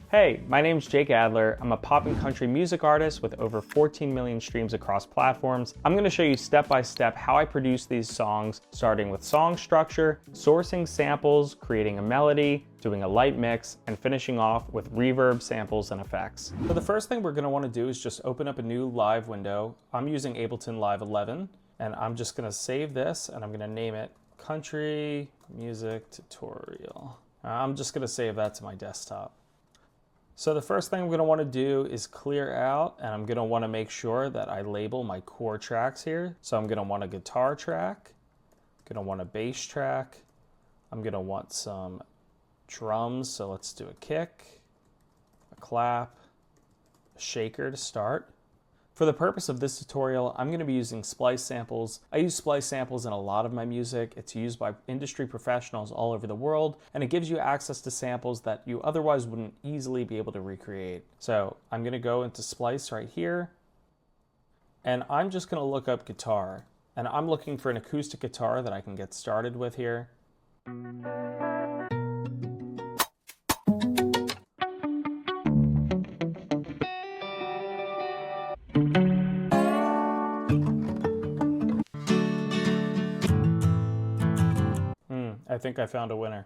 Hey, my name's Jake Adler. I'm a pop and country music artist with over 14 million streams across platforms. I'm going to show you step by step how I produce these songs, starting with song structure, sourcing samples, creating a melody, doing a light mix, and finishing off with reverb, samples, and effects. So the first thing we're going to want to do is just open up a new live window. I'm using Ableton Live 11, and I'm just going to save this, and I'm going to name it Country Music Tutorial. I'm just going to save that to my desktop. So the first thing I'm going to want to do is clear out, and I'm going to want to make sure that I label my core tracks here. So I'm going to want a guitar track, I'm going to want a bass track, I'm going to want some drums, so let's do a kick, a clap, a shaker to start. For the purpose of this tutorial, I'm going to be using splice samples. I use splice samples in a lot of my music. It's used by industry professionals all over the world, and it gives you access to samples that you otherwise wouldn't easily be able to recreate. So I'm going to go into splice right here, and I'm just going to look up guitar. And I'm looking for an acoustic guitar that I can get started with here. I think I found a winner.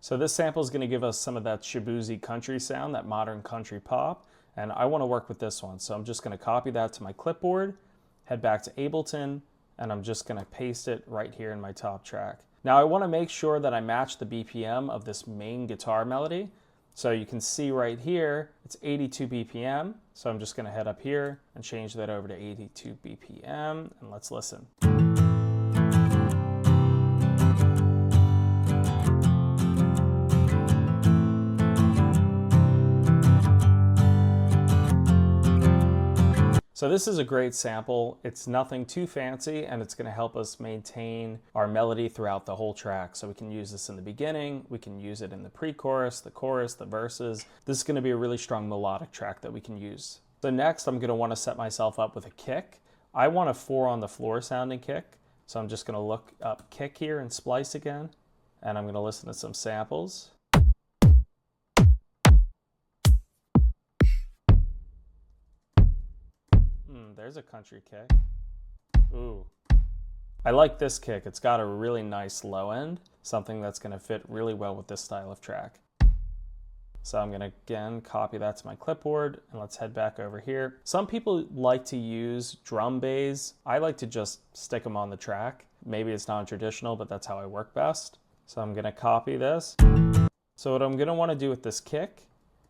So this sample is going to give us some of that Shaboozey country sound, that modern country pop, and I want to work with this one. So I'm just going to copy that to my clipboard, head back to Ableton, and I'm just going to paste it right here in my top track. Now I want to make sure that I match the BPM of this main guitar melody. So you can see right here, it's 82 BPM. So I'm just going to head up here and change that over to 82 BPM, and let's listen. So this is a great sample. It's nothing too fancy, and it's going to help us maintain our melody throughout the whole track. So we can use this in the beginning, we can use it in the pre-chorus, the chorus, the verses. This is going to be a really strong melodic track that we can use. So next, I'm going to want to set myself up with a kick. I want a 4 on the floor sounding kick. So I'm just going to look up kick here and splice again, and I'm going to listen to some samples. There's a country kick. Ooh. I like this kick. It's got a really nice low end, something that's going to fit really well with this style of track. So I'm going to, again, copy that to my clipboard, and let's head back over here. Some people like to use drum bass. I like to just stick them on the track. Maybe it's non-traditional, but that's how I work best. So I'm going to copy this. So what I'm going to want to do with this kick,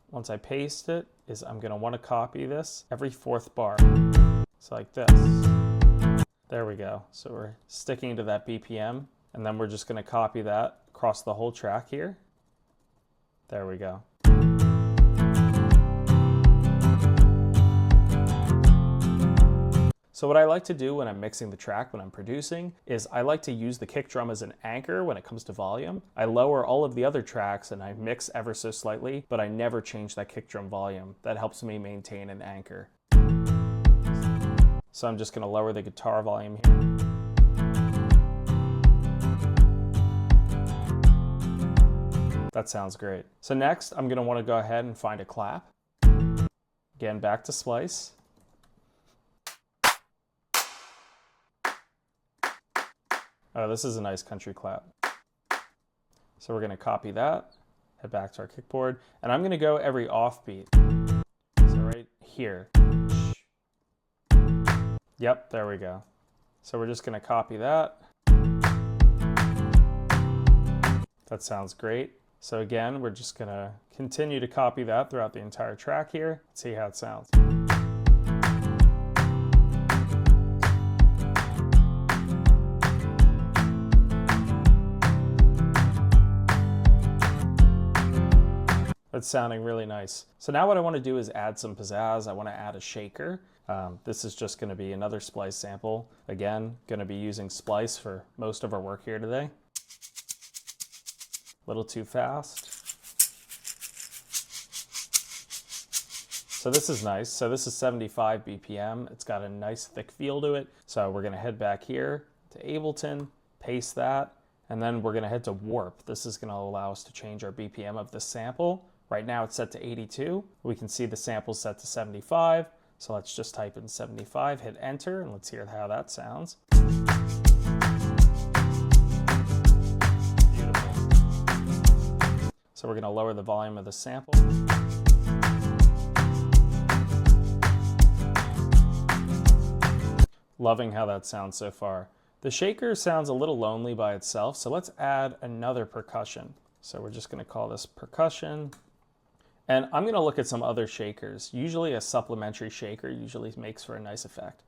once I paste it, is I'm going to want to copy this every 4th bar. So like this. There we go. So we're sticking to that BPM, and then we're just going to copy that across the whole track here. There we go. So what I like to do when I'm mixing the track, when I'm producing, is I like to use the kick drum as an anchor when it comes to volume. I lower all of the other tracks and I mix ever so slightly, but I never change that kick drum volume. That helps me maintain an anchor. So I'm just going to lower the guitar volume here. That sounds great. So next, I'm going to want to go ahead and find a clap. Again, back to splice. Oh, this is a nice country clap. So we're going to copy that, head back to our kickboard, and I'm going to go every offbeat. So right here. Yep, there we go. So we're just going to copy that. That sounds great. So again, we're just going to continue to copy that throughout the entire track here. Let's see how it sounds. It's sounding really nice. So now what I want to do is add some pizzazz. I want to add a shaker. This is just going to be another splice sample. Again, going to be using splice for most of our work here today. A little too fast. So this is nice. So this is 75 BPM. It's got a nice thick feel to it. So we're gonna head back here to Ableton, paste that, and then we're gonna head to Warp. This is gonna allow us to change our BPM of the sample. Right now it's set to 82. We can see the sample's set to 75. So let's just type in 75, hit enter, and let's hear how that sounds. Beautiful. So we're gonna lower the volume of the sample. Loving how that sounds so far. The shaker sounds a little lonely by itself, so let's add another percussion. So we're just gonna call this percussion. And I'm gonna look at some other shakers. Usually a supplementary shaker usually makes for a nice effect.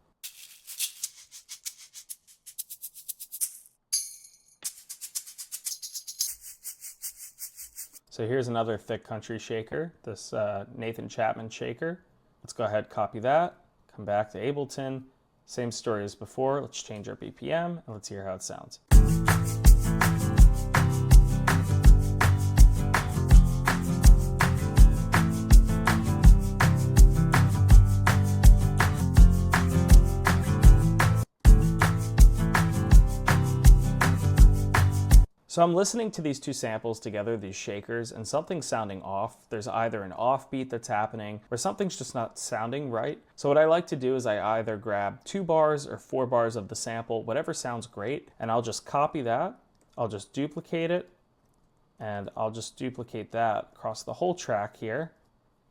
So here's another thick country shaker, this Nathan Chapman shaker. Let's go ahead, copy that, come back to Ableton. Same story as before, let's change our BPM and let's hear how it sounds. So I'm listening to these two samples together, these shakers, and something's sounding off. There's either an offbeat that's happening or something's just not sounding right. So what I like to do is I either grab 2 bars or 4 bars of the sample, whatever sounds great, and I'll just copy that. I'll just duplicate it, and I'll just duplicate that across the whole track here.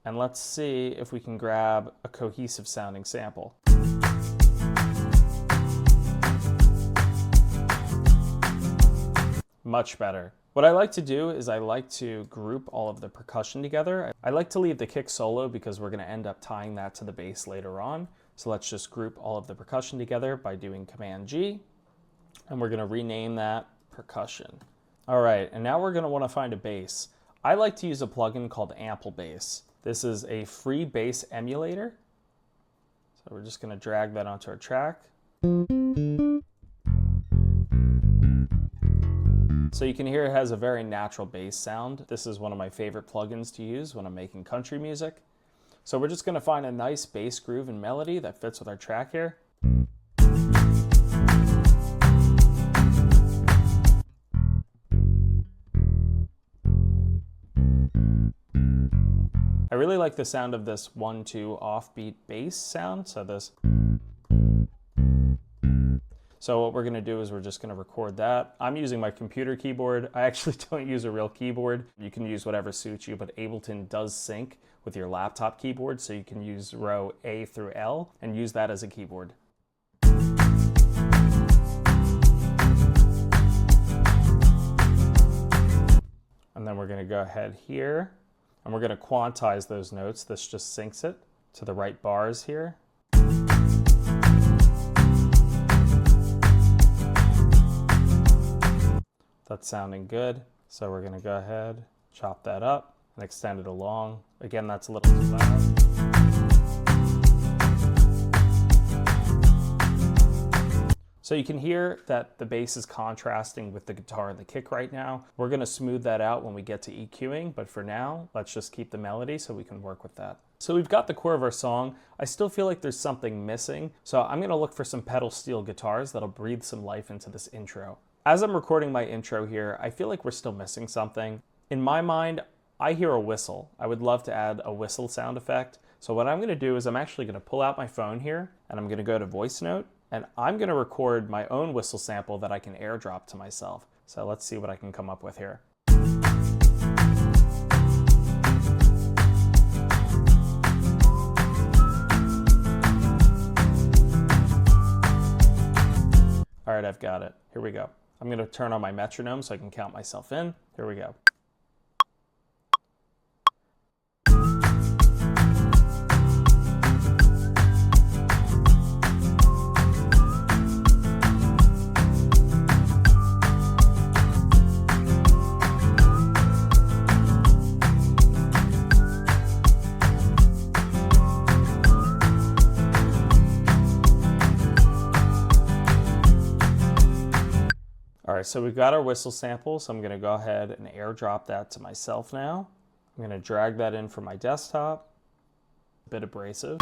And let's see if we can grab a cohesive sounding sample. Much better. What I like to do is I like to group all of the percussion together. I like to leave the kick solo because we're going to end up tying that to the bass later on. So let's just group all of the percussion together by doing Command G, and we're going to rename that percussion. All right, and now we're going to want to find a bass. I like to use a plugin called Ample Bass. This is a free bass emulator. So we're just going to drag that onto our track. So you can hear it has a very natural bass sound. This is one of my favorite plugins to use when I'm making country music. So we're just going to find a nice bass groove and melody that fits with our track here. I really like the sound of this 1-2 offbeat bass sound. So what we're going to do is we're just going to record that. I'm using my computer keyboard. I actually don't use a real keyboard. You can use whatever suits you, but Ableton does sync with your laptop keyboard, so you can use row A through L and use that as a keyboard. And then we're going to go ahead here and we're going to quantize those notes. This just syncs it to the right bars here. That's sounding good. So we're gonna go ahead, chop that up and extend it along. Again, that's a little too loud. So you can hear that the bass is contrasting with the guitar and the kick right now. We're gonna smooth that out when we get to EQing, but for now, let's just keep the melody so we can work with that. So we've got the core of our song. I still feel like there's something missing. So I'm gonna look for some pedal steel guitars that'll breathe some life into this intro. As I'm recording my intro here, I feel like we're still missing something. In my mind, I hear a whistle. I would love to add a whistle sound effect. So what I'm gonna do is I'm actually gonna pull out my phone here and I'm gonna go to voice note and I'm gonna record my own whistle sample that I can airdrop to myself. So let's see what I can come up with here. All right, I've got it. Here we go. I'm going to turn on my metronome so I can count myself in. Here we go. All right, so we've got our whistle sample, so I'm gonna go ahead and airdrop that to myself now. I'm gonna drag that in from my desktop. a bit abrasive.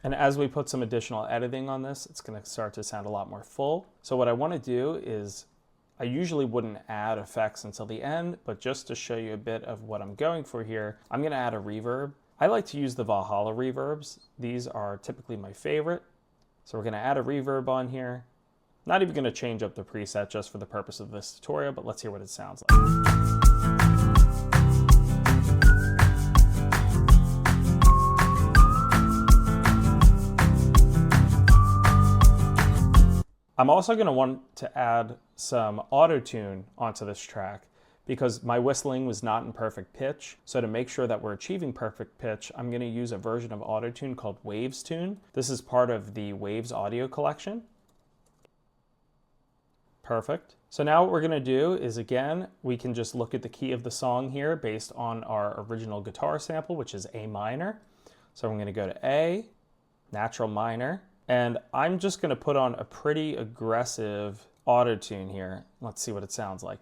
And as we put some additional editing on this, it's going to start to sound a lot more full. So what I want to do is, I usually wouldn't add effects until the end, but just to show you a bit of what I'm going for here, I'm going to add a reverb. I like to use the Valhalla reverbs. These are typically my favorite. So we're going to add a reverb on here. Not even going to change up the preset just for the purpose of this tutorial, but let's hear what it sounds like. I'm also going to want to add some auto-tune onto this track because my whistling was not in perfect pitch. So to make sure that we're achieving perfect pitch, I'm going to use a version of auto-tune called Waves Tune. This is part of the Waves audio collection. Perfect. So now what we're going to do is, again, we can just look at the key of the song here based on our original guitar sample, which is A minor. So I'm going to go to A, natural minor. And I'm just going to put on a pretty aggressive auto-tune here. Let's see what it sounds like.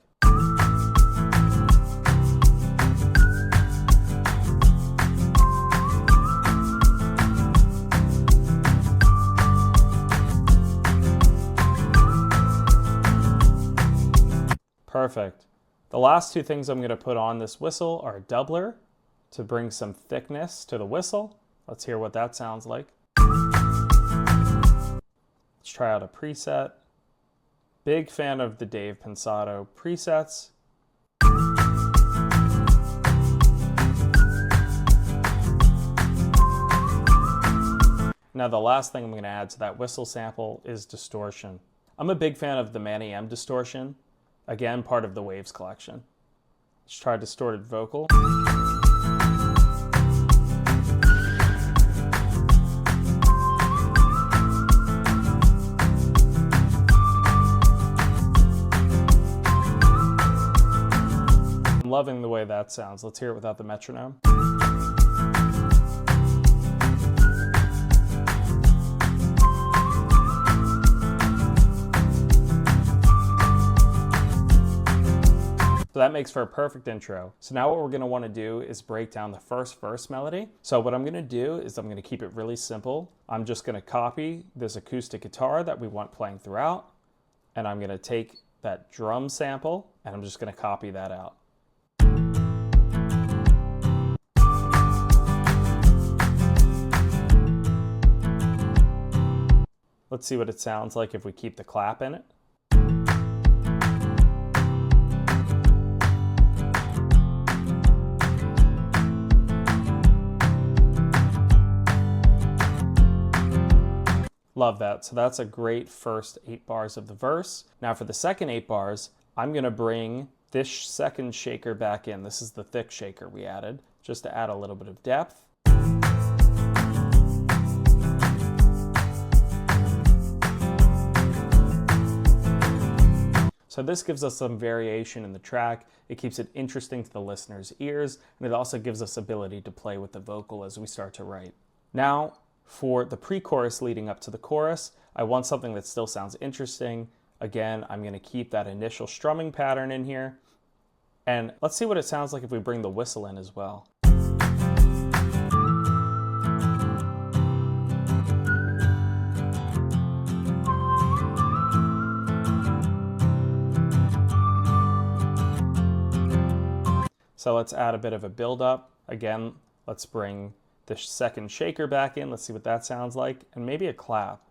Perfect. The last two things I'm going to put on this whistle are a doubler to bring some thickness to the whistle. Let's hear what that sounds like. Let's try out a preset. Big fan of the Dave Pensato presets. Now the last thing I'm going to add to that whistle sample is distortion. I'm a big fan of the Manny M distortion, again part of the Waves collection. Let's try distorted vocal. I'm loving the way that sounds. Let's hear it without the metronome. So that makes for a perfect intro. So now what we're going to want to do is break down the first verse melody. So what I'm going to do is I'm going to keep it really simple. I'm just going to copy this acoustic guitar that we want playing throughout, and I'm going to take that drum sample and I'm just going to copy that out. Let's see what it sounds like if we keep the clap in it. Love that. So that's a great first 8 bars of the verse. Now for the second 8 bars, I'm going to bring this second shaker back in. This is the thick shaker we added, just to add a little bit of depth. So this gives us some variation in the track. It keeps it interesting to the listener's ears, and it also gives us ability to play with the vocal as we start to write. Now, for the pre-chorus leading up to the chorus, I want something that still sounds interesting. Again, I'm going to keep that initial strumming pattern in here. And let's see what it sounds like if we bring the whistle in as well. So let's add a bit of a build-up. Again, let's bring the second shaker back in. Let's see what that sounds like. And maybe a clap.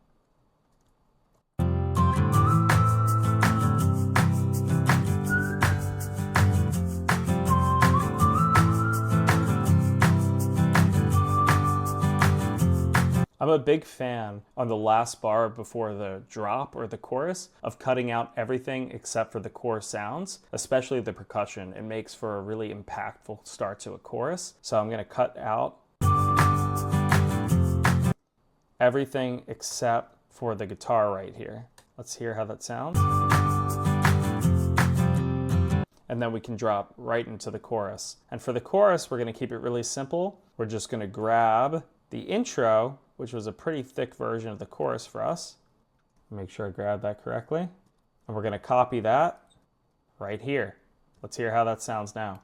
I'm a big fan on the last bar before the drop or the chorus of cutting out everything except for the core sounds, especially the percussion. It makes for a really impactful start to a chorus. So I'm going to cut out everything except for the guitar right here. Let's hear how that sounds. And then we can drop right into the chorus. And for the chorus, we're going to keep it really simple. We're just going to grab the intro, which was a pretty thick version of the chorus for us, Make sure I grab that correctly. And we're going to copy that right here. Let's hear how that sounds now.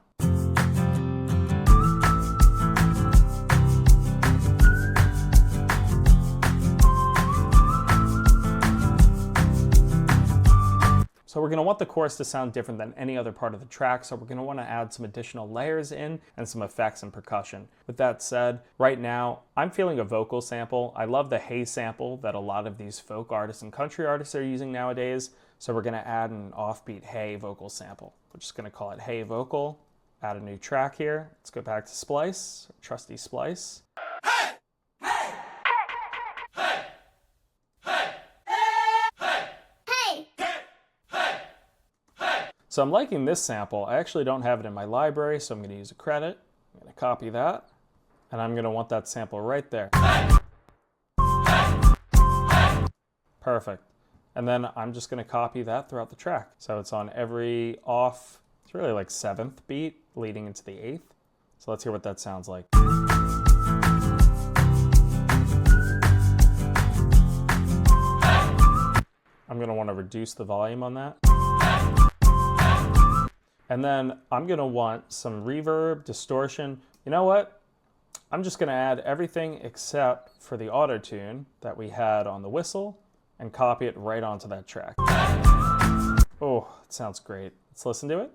So we're going to want the chorus to sound different than any other part of the track, so we're going to want to add some additional layers in and some effects and percussion. With that said, right now, I'm feeling a vocal sample. I love the hey sample that a lot of these folk artists and country artists are using nowadays, so we're going to add an offbeat hey vocal sample. We're just going to call it hey vocal, add a new track here. Let's go back to Splice, trusty Splice. So I'm liking this sample. I actually don't have it in my library, so I'm going to use a credit. I'm going to copy that, and I'm going to want that sample right there. Perfect. And then I'm just going to copy that throughout the track. So it's on every off, it's really like 7th beat leading into the 8th. So let's hear what that sounds like. I'm going to want to reduce the volume on that. And then I'm going to want some reverb, distortion. You know what? I'm just going to add everything except for the auto-tune that we had on the whistle and copy it right onto that track. Oh, it sounds great. Let's listen to it.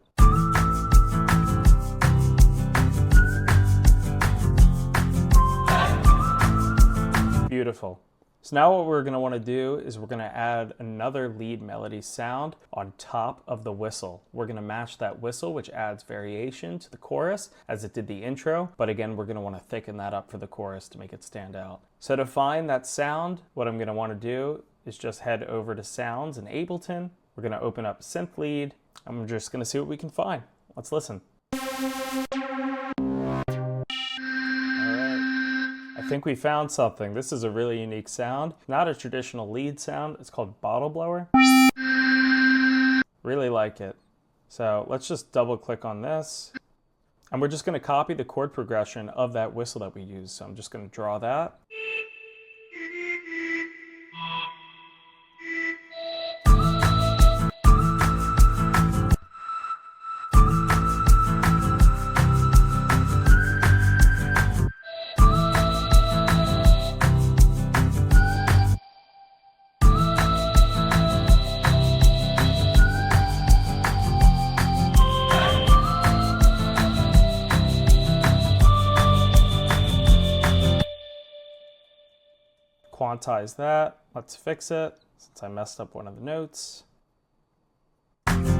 Beautiful. So now what we're going to want to do is we're going to add another lead melody sound on top of the whistle. We're going to match that whistle, which adds variation to the chorus as it did the intro, but again, we're going to want to thicken that up for the chorus to make it stand out. So to find that sound, what I'm going to want to do is just head over to Sounds in Ableton. We're going to open up Synth Lead, and we're just going to see what we can find. Let's listen. I think we found something. This is a really unique sound. Not a traditional lead sound. It's called Bottle Blower. Really like it. So let's just double click on this. And we're just going to copy the chord progression of that whistle that we used. So I'm just going to draw that. Quantize that. Let's fix it since I messed up one of the notes. And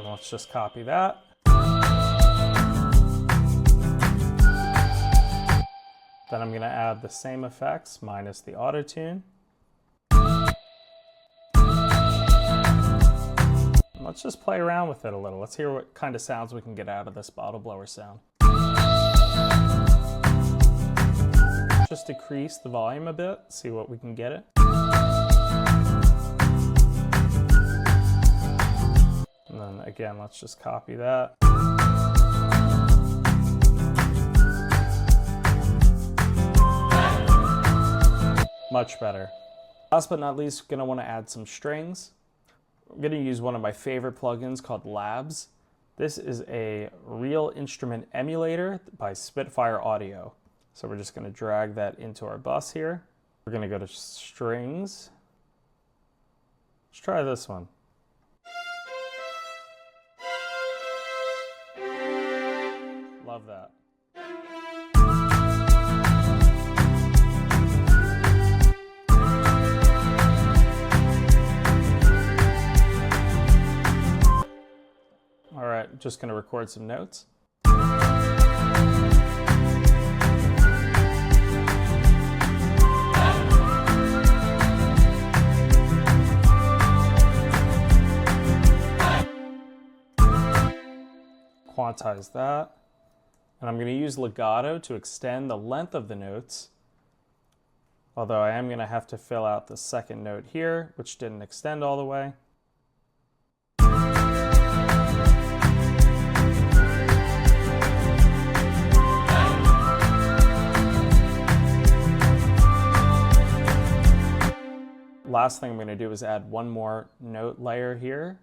let's just copy that. Then I'm going to add the same effects minus the auto-tune. Let's just play around with it a little. Let's hear what kind of sounds we can get out of this bottle blower sound. Just decrease the volume a bit, see what we can get it. And then again, let's just copy that. Much better. Last but not least, we're going to want to add some strings. I'm going to use one of my favorite plugins called Labs. This is a real instrument emulator by Spitfire Audio. So we're just going to drag that into our bus here. We're going to go to strings. Let's try this one. Love that. All right, just going to record some notes. Quantize that. And I'm going to use legato to extend the length of the notes. Although I am going to have to fill out the second note here, which didn't extend all the way. Last thing I'm going to do is add one more note layer here,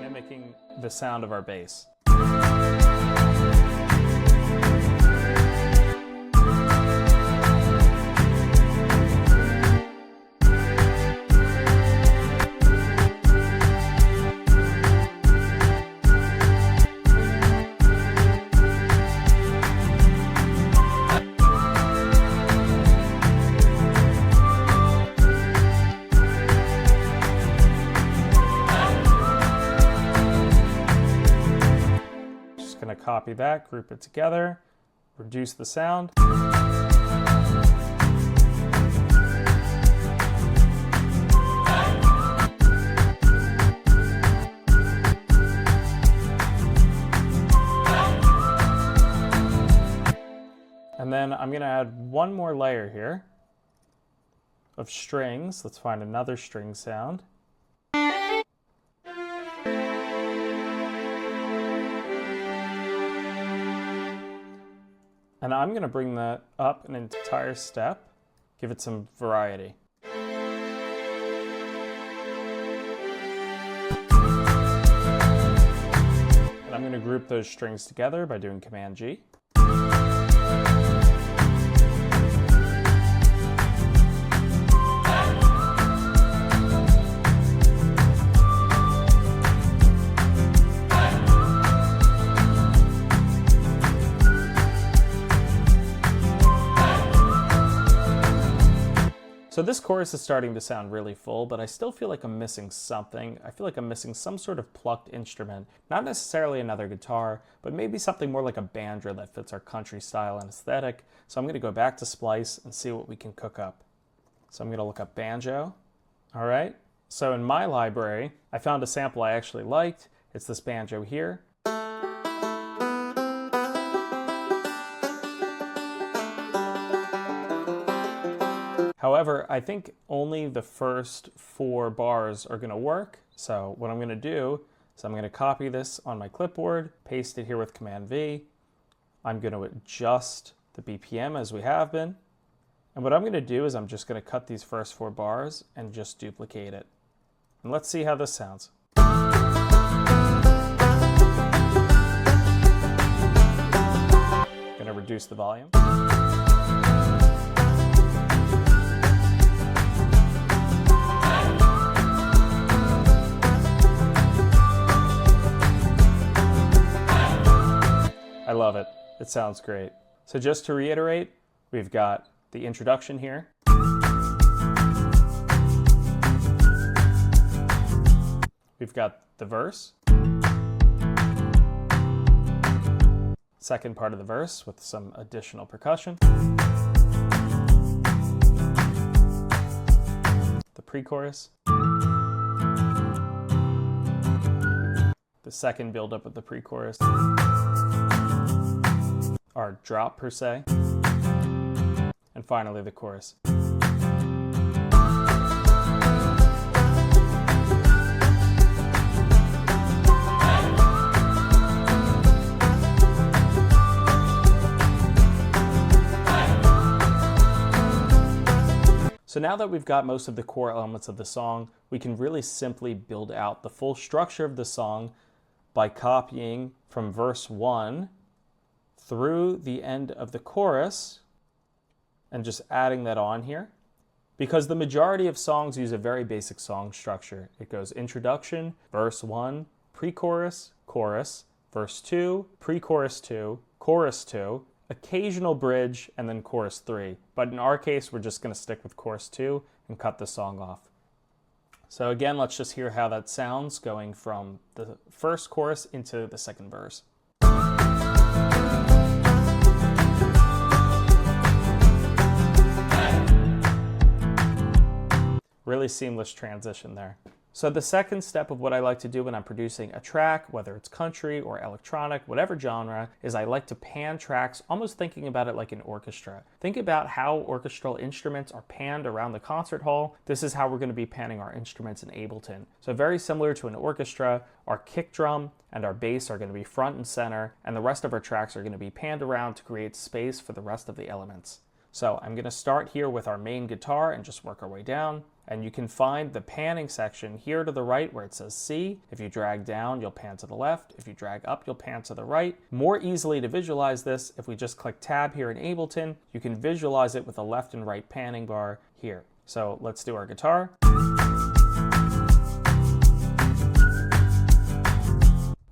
mimicking the sound of our bass. Going to copy that, group it together, reduce the sound. And then I'm going to add one more layer here of strings. Let's find another string sound. And I'm going to bring that up an entire step, give it some variety. And I'm going to group those strings together by doing Command G. So this chorus is starting to sound really full, but I still feel like I'm missing something. I feel like I'm missing some sort of plucked instrument. Not necessarily another guitar, but maybe something more like a banjo that fits our country style and aesthetic. So I'm going to go back to Splice and see what we can cook up. So I'm going to look up banjo. All right. So in my library, I found a sample I actually liked. It's this banjo here. However, I think only the first 4 bars are going to work. So what I'm going to do is I'm going to copy this on my clipboard, paste it here with Command V. I'm going to adjust the BPM as we have been. And what I'm going to do is I'm just going to cut these first 4 bars and just duplicate it. And let's see how this sounds. Going to reduce the volume. I love it. It sounds great. So just to reiterate, we've got the introduction here. We've got the verse. Second part of the verse with some additional percussion. The pre-chorus. The second build-up of the pre-chorus. Our drop per se, and finally the chorus. So now that we've got most of the core elements of the song, we can really simply build out the full structure of the song by copying from verse 1 through the end of the chorus and just adding that on here. Because the majority of songs use a very basic song structure. It goes introduction, verse 1, pre-chorus, chorus, verse 2, pre-chorus 2, chorus 2, occasional bridge, and then chorus 3. But in our case, we're just going to stick with chorus 2 and cut the song off. So again, let's just hear how that sounds going from the first chorus into the second verse. Really seamless transition there. So the second step of what I like to do when I'm producing a track, whether it's country or electronic, whatever genre, is I like to pan tracks, almost thinking about it like an orchestra. Think about how orchestral instruments are panned around the concert hall. This is how we're going to be panning our instruments in Ableton. So very similar to an orchestra, our kick drum and our bass are going to be front and center, and the rest of our tracks are going to be panned around to create space for the rest of the elements. So I'm gonna start here with our main guitar and just work our way down. And you can find the panning section here to the right where it says C. If you drag down, you'll pan to the left. If you drag up, you'll pan to the right. More easily to visualize this, if we just click Tab here in Ableton, you can visualize it with a left and right panning bar here. So let's do our guitar.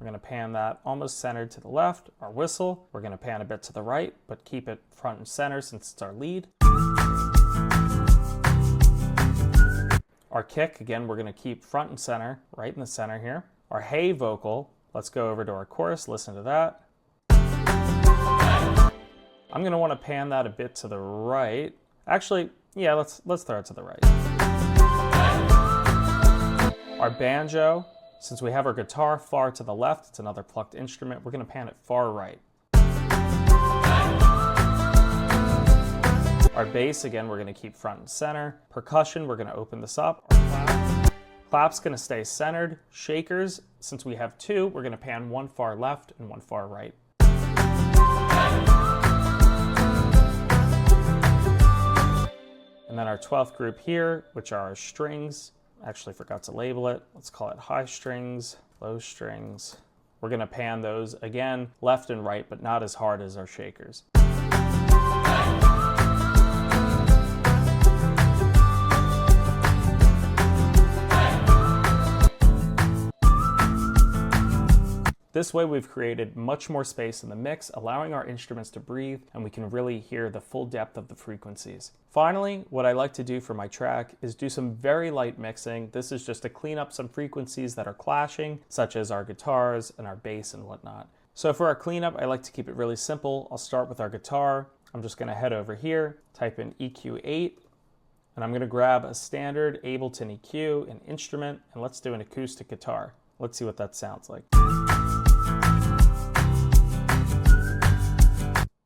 We're gonna pan that almost centered to the left. Our whistle, we're gonna pan a bit to the right, but keep it front and center since it's our lead. Our kick, again, we're gonna keep front and center, right in the center here. Our hey vocal, let's go over to our chorus, listen to that. I'm gonna wanna pan that a bit to the right. Actually, yeah, let's throw it to the right. Our banjo, since we have our guitar far to the left, it's another plucked instrument, we're gonna pan it far right. Our bass, again, we're gonna keep front and center. Percussion, we're gonna open this up. Our clap's gonna stay centered. Shakers, since we have two, we're gonna pan one far left and one far right. And then our 12th group here, which are our strings. Actually forgot to label it. Let's call it high strings, low strings. We're gonna pan those, again, left and right, but not as hard as our shakers. This way we've created much more space in the mix, allowing our instruments to breathe, and we can really hear the full depth of the frequencies. Finally, what I like to do for my track is do some very light mixing. This is just to clean up some frequencies that are clashing, such as our guitars and our bass and whatnot. So for our cleanup, I like to keep it really simple. I'll start with our guitar. I'm just gonna head over here, type in EQ8, and I'm gonna grab a standard Ableton EQ, an instrument, and let's do an acoustic guitar. Let's see what that sounds like.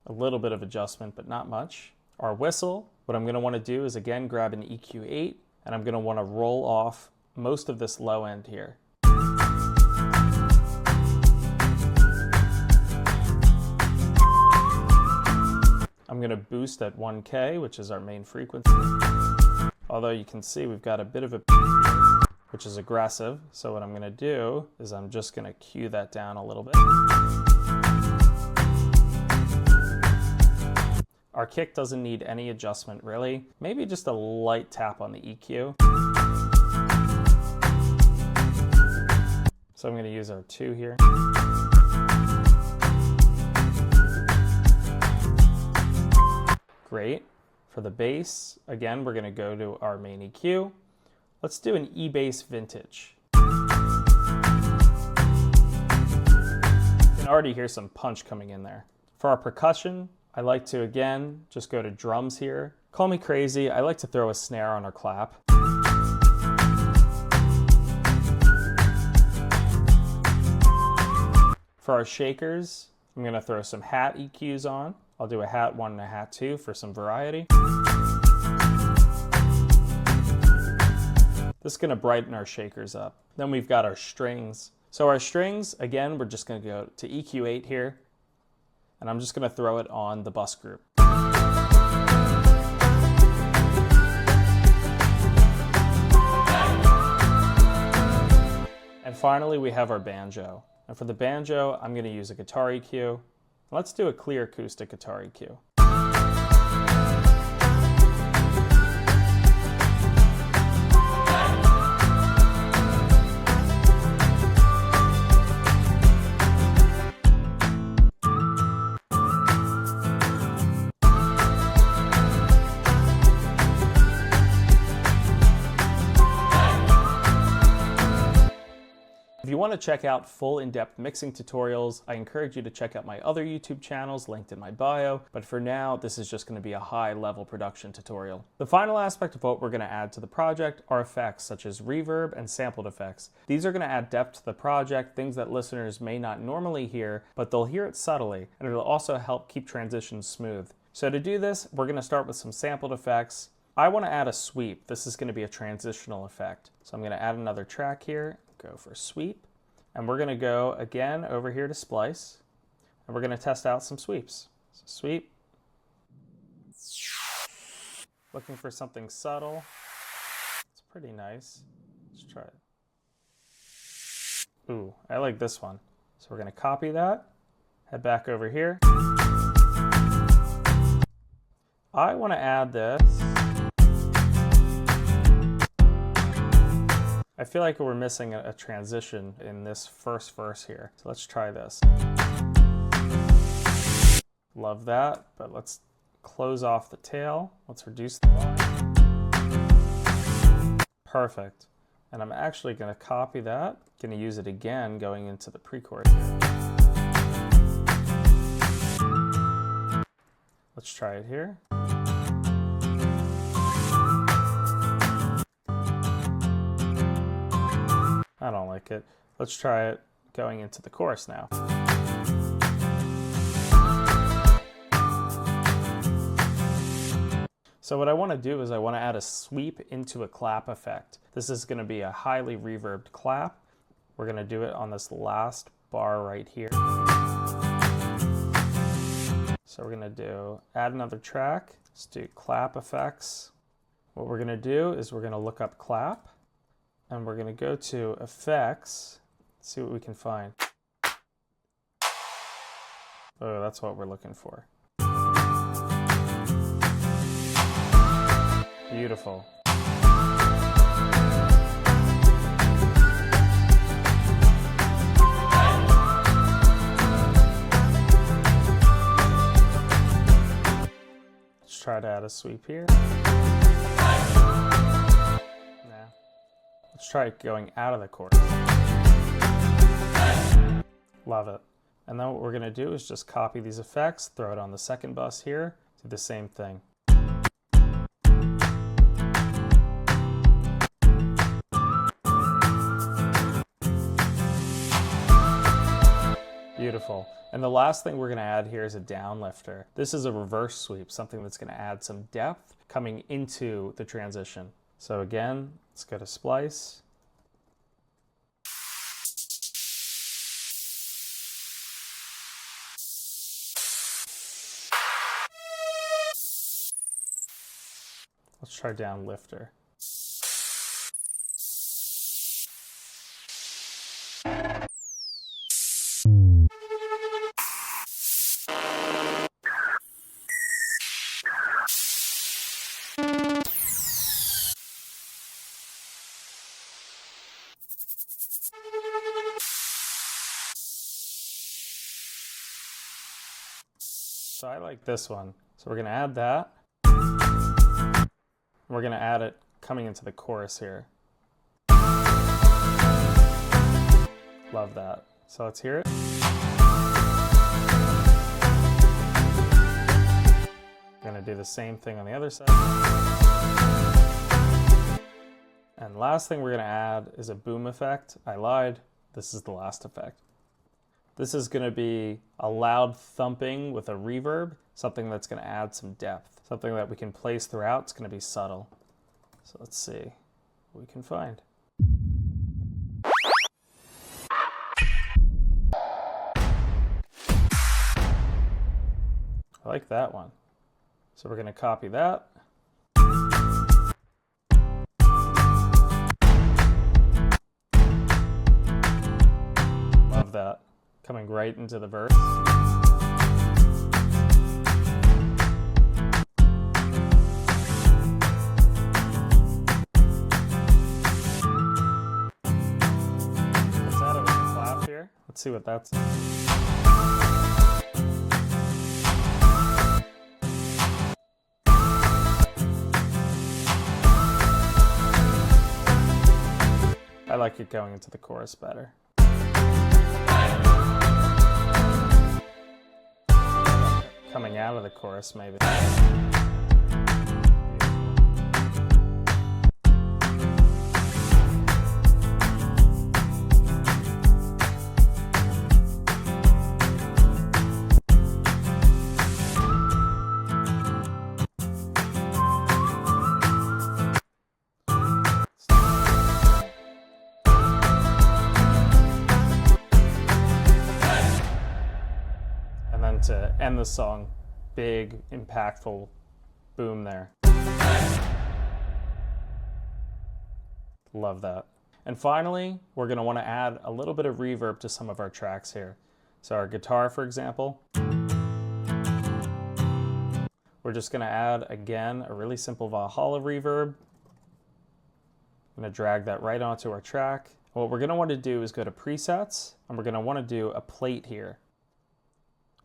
A little bit of adjustment, but not much. Our whistle, what I'm gonna wanna do is again grab an EQ8, and I'm gonna wanna roll off most of this low end here. I'm gonna boost at 1K, which is our main frequency. Although you can see we've got a bit of a which is aggressive. So what I'm gonna do is I'm just gonna cue that down a little bit. Our kick doesn't need any adjustment really. Maybe just a light tap on the EQ. So I'm gonna use our 2 here. Great. For the bass, again, we're gonna go to our main EQ. Let's do an E-bass vintage. You can already hear some punch coming in there. For our percussion, I like to, again, just go to drums here. Call me crazy, I like to throw a snare on our clap. For our shakers, I'm gonna throw some hat EQs on. I'll do a hat 1 and a hat 2 for some variety. This is gonna brighten our shakers up. Then we've got our strings. So our strings, again, we're just gonna go to EQ8 here, and I'm just gonna throw it on the bus group. And finally, we have our banjo. And for the banjo, I'm gonna use a guitar EQ. Let's do a clear acoustic guitar EQ. If you want to check out full in-depth mixing tutorials, I encourage you to check out my other YouTube channels linked in my bio, but for now, this is just going to be a high-level production tutorial. The final aspect of what we're going to add to the project are effects such as reverb and sampled effects. These are going to add depth to the project, things that listeners may not normally hear, but they'll hear it subtly, and it'll also help keep transitions smooth. So to do this, we're going to start with some sampled effects. I want to add a sweep. This is going to be a transitional effect. So I'm going to add another track here. Go for sweep, and we're going to go again over here to splice, and we're going to test out some sweeps. So sweep. Looking for something subtle. It's pretty nice. Let's try it. Ooh, I like this one. So we're gonna copy that, head back over here. I wanna add this. I feel like we're missing a transition in this first verse here. So let's try this. Love that, but let's close off the tail. Let's reduce the volume. Perfect. And I'm actually gonna copy that. Gonna use it again going into the pre-chorus here. Let's try it here. I don't like it. Let's try it going into the chorus now. So what I want to do is I want to add a sweep into a clap effect. This is going to be a highly reverbed clap. We're going to do it on this last bar right here. So we're going to add another track. Let's do clap effects. What we're going to do is we're going to look up clap. And we're going to go to effects, see what we can find. Oh, that's what we're looking for. Beautiful. Let's try to add a sweep here. Let's try going out of the chorus. Love it. And then what we're going to do is just copy these effects, throw it on the second bus here, do the same thing. Beautiful. And the last thing we're going to add here is a downlifter. This is a reverse sweep, something that's going to add some depth coming into the transition. So again, let's go to splice. Let's try down lifter. So I like this one. So we're going to add that. We're going to add it coming into the chorus here. Love that. So let's hear it. Going to do the same thing on the other side. And last thing we're going to add is a boom effect. I lied. This is the last effect. This is going to be a loud thumping with a reverb, something that's going to add some depth, something that we can place throughout. It's going to be subtle. So let's see what we can find. I like that one. So we're going to copy that. Love that. Coming right into the verse. Let's add it with a clap here. Let's see what that's. I like it going into the chorus better. Coming out of the chorus, maybe. And then to end the song, big, impactful boom there. Love that. And finally, we're going to want to add a little bit of reverb to some of our tracks here. So our guitar, for example, we're just going to add, again, a really simple Valhalla reverb. I'm going to drag that right onto our track. What we're going to want to do is go to presets, and we're going to want to do a plate here.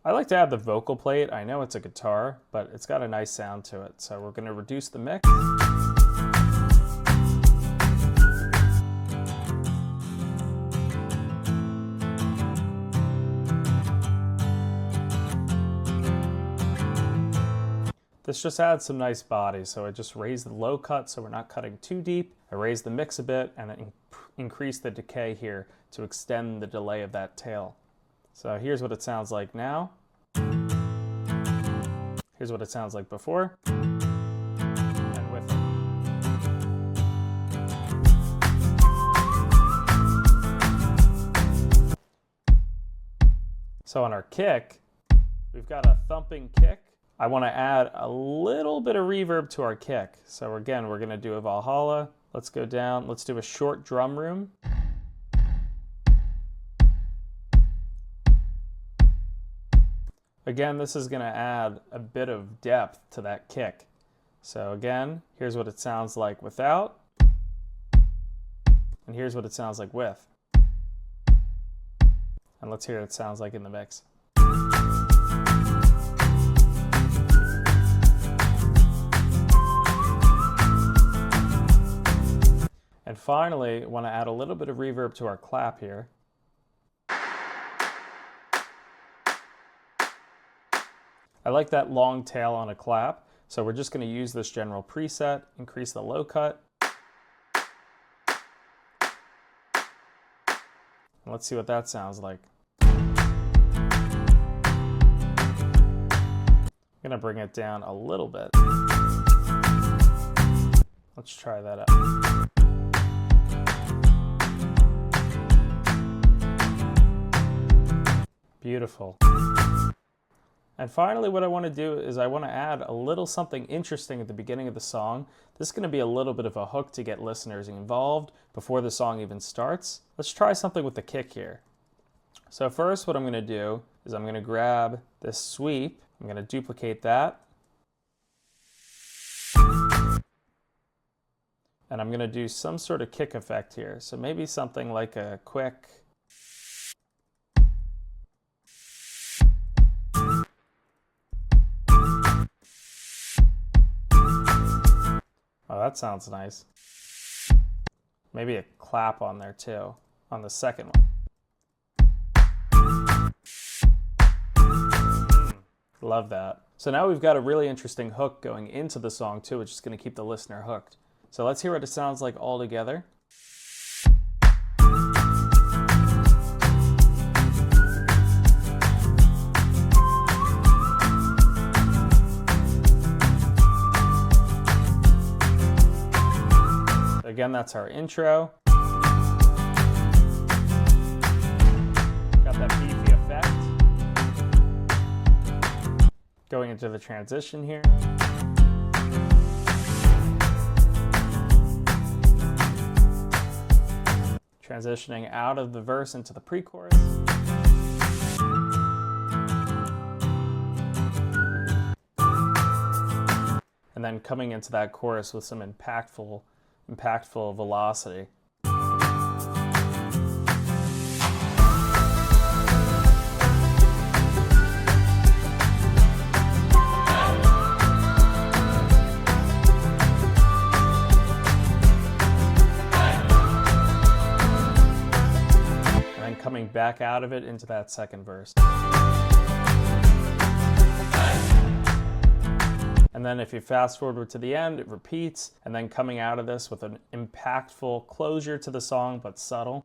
I like to add the vocal plate. I know it's a guitar, but it's got a nice sound to it. So we're going to reduce the mix. This just adds some nice body, so I just raise the low cut so we're not cutting too deep. I raise the mix a bit and increase the decay here to extend the delay of that tail. So here's what it sounds like now. Here's what it sounds like before. And with it. So on our kick, we've got a thumping kick. I want to add a little bit of reverb to our kick. So again, we're going to do a Valhalla. Let's go down. Let's do a short drum room. Again, this is going to add a bit of depth to that kick. So again, here's what it sounds like without. And here's what it sounds like with. And let's hear what it sounds like in the mix. And finally, I want to add a little bit of reverb to our clap here. I like that long tail on a clap, so we're just going to use this general preset, increase the low cut. And let's see what that sounds like. I'm going to bring it down a little bit. Let's try that out. Beautiful. And finally, what I want to do is I want to add a little something interesting at the beginning of the song. This is going to be a little bit of a hook to get listeners involved before the song even starts. Let's try something with the kick here. So first, what I'm going to do is I'm going to grab this sweep. I'm going to duplicate that. And I'm going to do some sort of kick effect here. So maybe something like a quick... Oh, that sounds nice. Maybe a clap on there too, on the second one. Love that. So now we've got a really interesting hook going into the song too, which is going to keep the listener hooked. So let's hear what it sounds like all together. Again, that's our intro. Got that beefy effect. Going into the transition here. Transitioning out of the verse into the pre-chorus. And then coming into that chorus with some impactful velocity. And then coming back out of it into that second verse. And then if you fast forward to the end, it repeats, and then coming out of this with an impactful closure to the song, but subtle.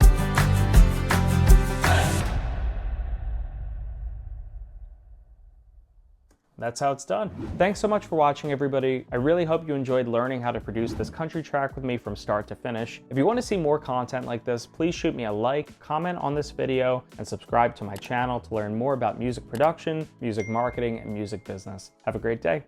That's how it's done. Thanks so much for watching, everybody. I really hope you enjoyed learning how to produce this country track with me from start to finish. If you want to see more content like this, please shoot me a like, comment on this video, and subscribe to my channel to learn more about music production, music marketing, and music business. Have a great day.